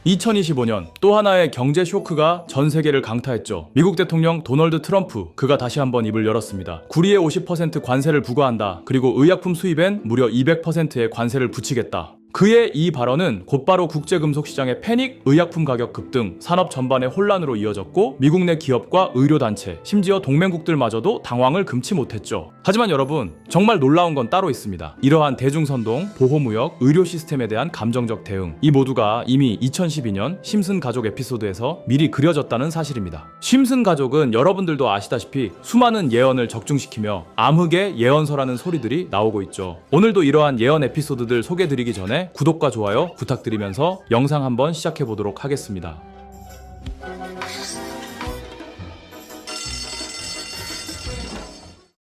2025년 또 하나의 경제 쇼크가 전 세계를 강타했죠. 미국 대통령 도널드 트럼프, 그가 다시 한번 입을 열었습니다. 구리에 50% 관세를 부과한다. 그리고 의약품 수입엔 무려 200%의 관세를 붙이겠다. 그의 이 발언은 곧바로 국제금속시장의 패닉, 의약품 가격 급등, 산업 전반의 혼란으로 이어졌고 미국 내 기업과 의료단체, 심지어 동맹국들마저도 당황을 금치 못했죠. 하지만 여러분, 정말 놀라운 건 따로 있습니다. 이러한 대중선동, 보호무역, 의료 시스템에 대한 감정적 대응, 이 모두가 이미 2012년 심슨 가족 에피소드에서 미리 그려졌다는 사실입니다. 심슨 가족은 여러분들도 아시다시피 수많은 예언을 적중시키며 암흑의 예언서라는 소리들이 나오고 있죠. 오늘도 이러한 예언 에피소드들 소개드리기 전에 구독과 좋아요 부탁드리면서 영상 한번 시작해 보도록 하겠습니다.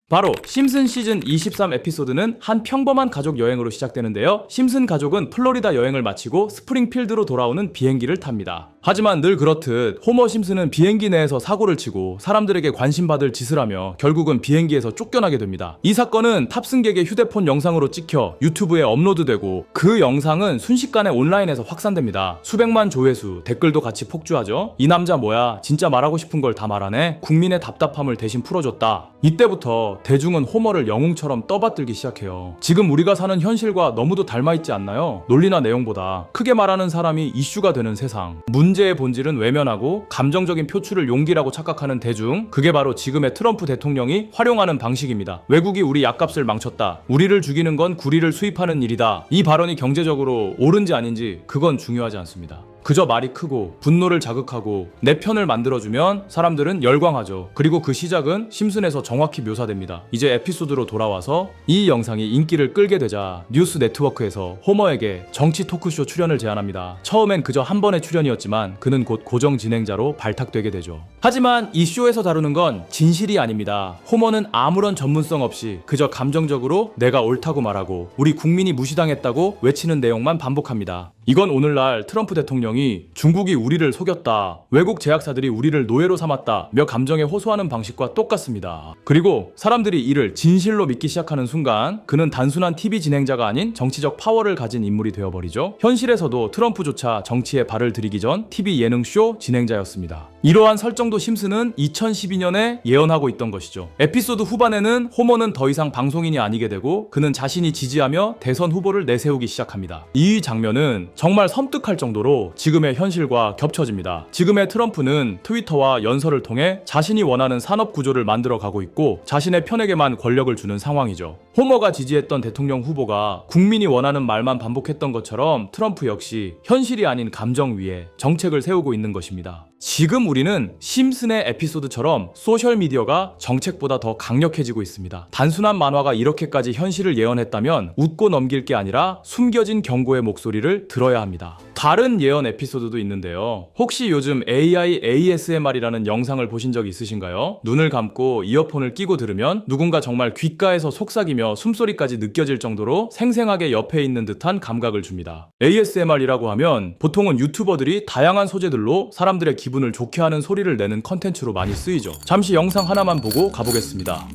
바로 심슨 시즌 23 에피소드는 한 평범한 가족 여행으로 시작되는데요. 심슨 가족은 플로리다 여행을 마치고 스프링필드로 돌아오는 비행기를 탑니다. 하지만 늘 그렇듯 호머 심슨은 비행기 내에서 사고를 치고 사람들에게 관심받을 짓을 하며 결국은 비행기에서 쫓겨나게 됩니다. 이 사건은 탑승객의 휴대폰 영상으로 찍혀 유튜브에 업로드되고 그 영상은 순식간에 온라인에서 확산됩니다. 수백만 조회수, 댓글도 같이 폭주하죠. 이 남자 뭐야, 진짜 말하고 싶은 걸 다 말하네, 국민의 답답함을 대신 풀어줬다. 이때부터 대중은 호머를 영웅처럼 떠받들기 시작해요. 지금 우리가 사는 현실과 너무도 닮아있지 않나요? 논리나 내용보다 크게 말하는 사람이 이슈가 되는 세상. 문제의 본질은 외면하고 감정적인 표출을 용기라고 착각하는 대중, 그게 바로 지금의 트럼프 대통령이 활용하는 방식입니다. 외국이 우리 약값을 망쳤다, 우리를 죽이는 건 구리를 수입하는 일이다. 이 발언이 경제적으로 옳은지 아닌지 그건 중요하지 않습니다. 그저 말이 크고 분노를 자극하고 내 편을 만들어주면 사람들은 열광하죠. 그리고 그 시작은 심슨에서 정확히 묘사됩니다. 이제 에피소드로 돌아와서 이 영상이 인기를 끌게 되자 뉴스 네트워크에서 호머에게 정치 토크쇼 출연을 제안합니다. 처음엔 그저 한 번의 출연이었지만 그는 곧 고정 진행자로 발탁되게 되죠. 하지만 이 쇼에서 다루는 건 진실이 아닙니다. 호머는 아무런 전문성 없이 그저 감정적으로 내가 옳다고 말하고 우리 국민이 무시당했다고 외치는 내용만 반복합니다. 이건 오늘날 트럼프 대통령이 중국이 우리를 속였다, 외국 제약사들이 우리를 노예로 삼았다며 감정에 호소하는 방식과 똑같습니다. 그리고 사람들이 이를 진실로 믿기 시작하는 순간 그는 단순한 TV 진행자가 아닌 정치적 파워를 가진 인물이 되어버리죠. 현실에서도 트럼프조차 정치에 발을 들이기 전 TV 예능쇼 진행자였습니다. 이러한 설정도 심슨은 2012년에 예언하고 있던 것이죠. 에피소드 후반에는 호머는 더 이상 방송인이 아니게 되고 그는 자신이 지지하며 대선 후보를 내세우기 시작합니다. 이 장면은 정말 섬뜩할 정도로 지금의 현실과 겹쳐집니다. 지금의 트럼프는 트위터와 연설을 통해 자신이 원하는 산업 구조를 만들어 가고 있고 자신의 편에게만 권력을 주는 상황이죠. 호머가 지지했던 대통령 후보가 국민이 원하는 말만 반복했던 것처럼 트럼프 역시 현실이 아닌 감정 위에 정책을 세우고 있는 것입니다. 지금 우리는 심슨의 에피소드처럼 소셜미디어가 정책보다 더 강력해지고 있습니다. 단순한 만화가 이렇게까지 현실을 예언했다면 웃고 넘길 게 아니라 숨겨진 경고의 목소리를 들어야 합니다. 다른 예언 에피소드도 있는데요. 혹시 요즘 AI ASMR이라는 영상을 보신 적 있으신가요? 눈을 감고 이어폰을 끼고 들으면 누군가 정말 귓가에서 속삭이며 숨소리까지 느껴질 정도로 생생하게 옆에 있는 듯한 감각을 줍니다. ASMR이라고 하면 보통은 유튜버들이 다양한 소재들로 사람들의 기분을 좋게 하는 소리를 내는 컨텐츠로 많이 쓰이죠. 잠시 영상 하나만 보고 가보겠습니다.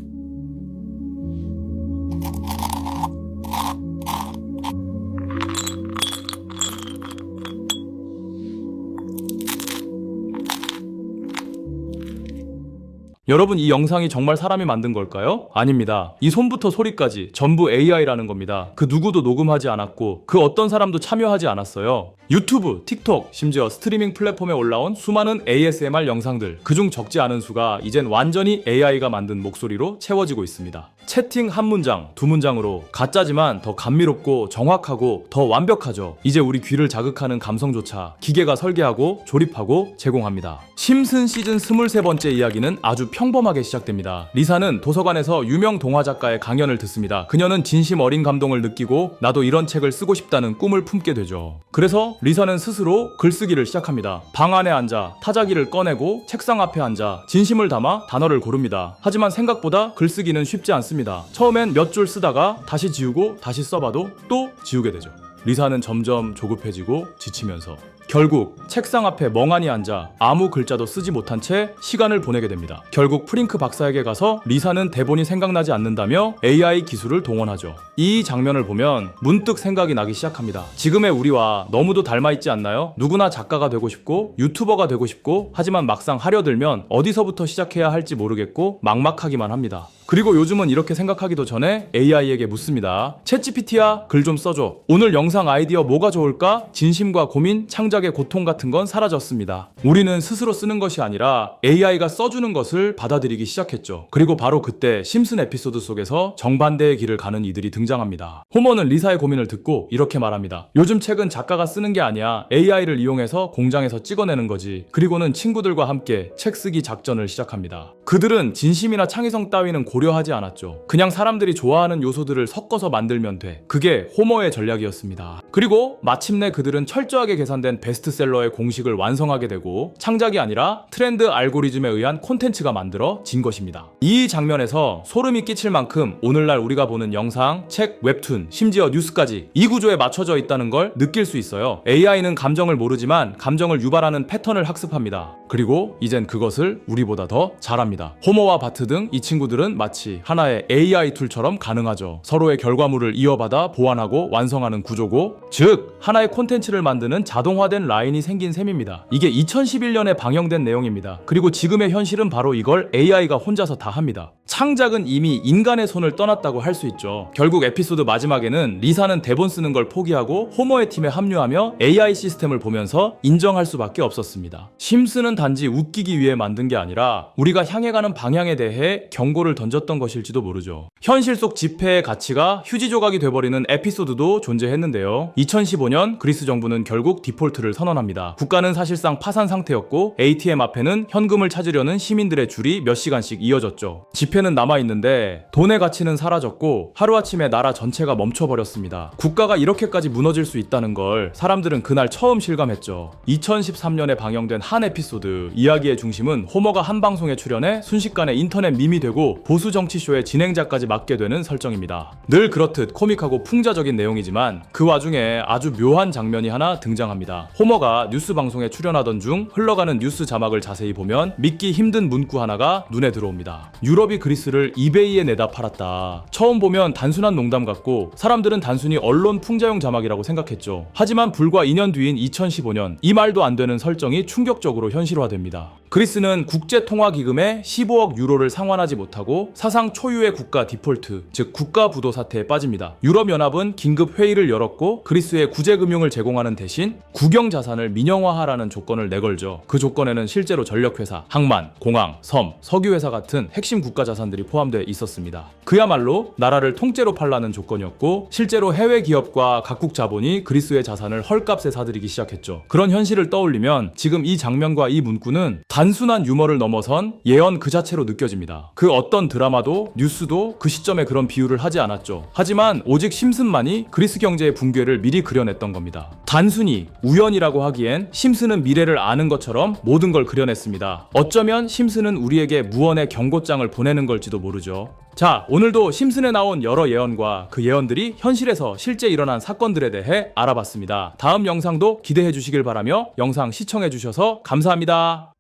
여러분, 이 영상이 정말 사람이 만든 걸까요? 아닙니다. 이 손부터 소리까지 전부 AI라는 겁니다. 그 누구도 녹음하지 않았고 그 어떤 사람도 참여하지 않았어요. 유튜브, 틱톡, 심지어 스트리밍 플랫폼에 올라온 수많은 ASMR 영상들, 그중 적지 않은 수가 이젠 완전히 AI가 만든 목소리로 채워지고 있습니다. 채팅 한 문장, 두 문장으로 가짜지만 더 감미롭고 정확하고 더 완벽하죠. 이제 우리 귀를 자극하는 감성조차 기계가 설계하고 조립하고 제공합니다. 심슨 시즌 23번째 이야기는 아주 평범하게 시작됩니다. 리사는 도서관에서 유명 동화 작가의 강연을 듣습니다. 그녀는 진심 어린 감동을 느끼고 나도 이런 책을 쓰고 싶다는 꿈을 품게 되죠. 그래서 리사는 스스로 글쓰기를 시작합니다. 방 안에 앉아 타자기를 꺼내고 책상 앞에 앉아 진심을 담아 단어를 고릅니다. 하지만 생각보다 글쓰기는 쉽지 않습니다. 처음엔 몇 줄 쓰다가 다시 지우고 다시 써봐도 또 지우게 되죠. 리사는 점점 조급해지고 지치면서 결국 책상 앞에 멍하니 앉아 아무 글자도 쓰지 못한 채 시간을 보내게 됩니다. 결국 프링크 박사에게 가서 리사는 대본이 생각나지 않는다며 AI 기술을 동원하죠. 이 장면을 보면 문득 생각이 나기 시작합니다. 지금의 우리와 너무도 닮아있지 않나요? 누구나 작가가 되고 싶고 유튜버가 되고 싶고 하지만 막상 하려들면 어디서부터 시작해야 할지 모르겠고 막막하기만 합니다. 그리고 요즘은 이렇게 생각하기도 전에 AI에게 묻습니다. 챗GPT야, 글 좀 써줘. 오늘 영상 아이디어 뭐가 좋을까? 진심과 고민, 창작의 고통 같은 건 사라졌습니다. 우리는 스스로 쓰는 것이 아니라 AI가 써주는 것을 받아들이기 시작했죠. 그리고 바로 그때 심슨 에피소드 속에서 정반대의 길을 가는 이들이 등장합니다. 호머는 리사의 고민을 듣고 이렇게 말합니다. 요즘 책은 작가가 쓰는 게 아니야. AI를 이용해서 공장에서 찍어내는 거지. 그리고는 친구들과 함께 책 쓰기 작전을 시작합니다. 그들은 진심이나 창의성 따위는 고려하지 않았죠. 그냥 사람들이 좋아하는 요소들을 섞어서 만들면 돼. 그게 호머의 전략이었습니다. 그리고 마침내 그들은 철저하게 계산된 베스트셀러의 공식을 완성하게 되고 창작이 아니라 트렌드 알고리즘에 의한 콘텐츠가 만들어진 것입니다. 이 장면에서 소름이 끼칠 만큼 오늘날 우리가 보는 영상, 책, 웹툰, 심지어 뉴스까지 이 구조에 맞춰져 있다는 걸 느낄 수 있어요. AI는 감정을 모르지만 감정을 유발하는 패턴을 학습합니다. 그리고 이젠 그것을 우리보다 더 잘합니다. 호머와 바트 등 이 친구들은 마치 하나의 AI 툴처럼 가능하죠. 서로의 결과물을 이어받아 보완하고 완성하는 구조고, 즉 하나의 콘텐츠를 만드는 자동화된 라인이 생긴 셈입니다. 이게 2011년에 방영된 내용입니다. 그리고 지금의 현실은 바로 이걸 AI가 혼자서 다 합니다. 창작은 이미 인간의 손을 떠났다고 할 수 있죠. 결국 에피소드 마지막에는 리사는 대본 쓰는 걸 포기하고 호머의 팀에 합류하며 AI 시스템을 보면서 인정할 수밖에 없었습니다. 심슨은 단지 웃기기 위해 만든 게 아니라 우리가 향해 가는 방향에 대해 경고를 던졌던 것일지도 모르죠. 현실 속 지폐의 가치가 휴지 조각이 돼버리는 에피소드도 존재했는데요. 2015년 그리스 정부는 결국 디폴트를 선언합니다. 국가는 사실상 파산 상태였고 ATM 앞에는 현금을 찾으려는 시민들의 줄이 몇 시간씩 이어졌죠. 지폐는 남아있는데 돈의 가치는 사라졌고 하루아침에 나라 전체가 멈춰버렸습니다. 국가가 이렇게까지 무너질 수 있다는 걸 사람들은 그날 처음 실감했죠. 2013년에 방영된 한 에피소드, 이야기의 중심은 호머가 한 방송에 출연해 순식간에 인터넷 밈이 되고 보수 정치쇼의 진행자까지 맡게 되는 설정입니다. 늘 그렇듯 코믹하고 풍자적인 내용이지만 그 와중에 아주 묘한 장면이 하나 등장합니다. 호머가 뉴스 방송에 출연하던 중 흘러가는 뉴스 자막을 자세히 보면 믿기 힘든 문구 하나가 눈에 들어옵니다. 유럽이 그리스를 이베이에 내다 팔았다. 처음 보면 단순한 농담 같고 사람들은 단순히 언론 풍자용 자막이라고 생각했죠. 하지만 불과 2년 뒤인 2015년 이 말도 안 되는 설정이 충격적으로 현실화됩니다. 그리스는 국제통화기금에 15억 유로를 상환하지 못하고 사상 초유의 국가 디폴트, 즉 국가 부도 사태에 빠집니다. 유럽연합은 긴급 회의를 열었고 그리스에 구제금융을 제공하는 대신 국영자산을 민영화하라는 조건을 내걸죠. 그 조건에는 실제로 전력회사, 항만, 공항, 섬, 석유회사 같은 핵심 국가자산들이 포함되어 있었습니다. 그야말로 나라를 통째로 팔라는 조건이었고 실제로 해외 기업과 각국 자본이 그리스의 자산을 헐값에 사들이기 시작했죠. 그런 현실을 떠올리면 지금 이 장면과 이 문구는 단순한 유머를 넘어선 예언 그 자체로 느껴집니다. 그 어떤 드라마도 뉴스도 그 시점에 그런 비유를 하지 않았죠. 하지만 오직 심슨만이 그리스 경제의 붕괴를 미리 그려냈던 겁니다. 단순히 우연이라고 하기엔 심슨은 미래를 아는 것처럼 모든 걸 그려냈습니다. 어쩌면 심슨은 우리에게 무언의 경고장을 보내는 걸지도 모르죠. 자, 오늘도 심슨에 나온 여러 예언과 그 예언들이 현실에서 실제 일어난 사건들에 대해 알아봤습니다. 다음 영상도 기대해 주시길 바라며 영상 시청해 주셔서 감사합니다.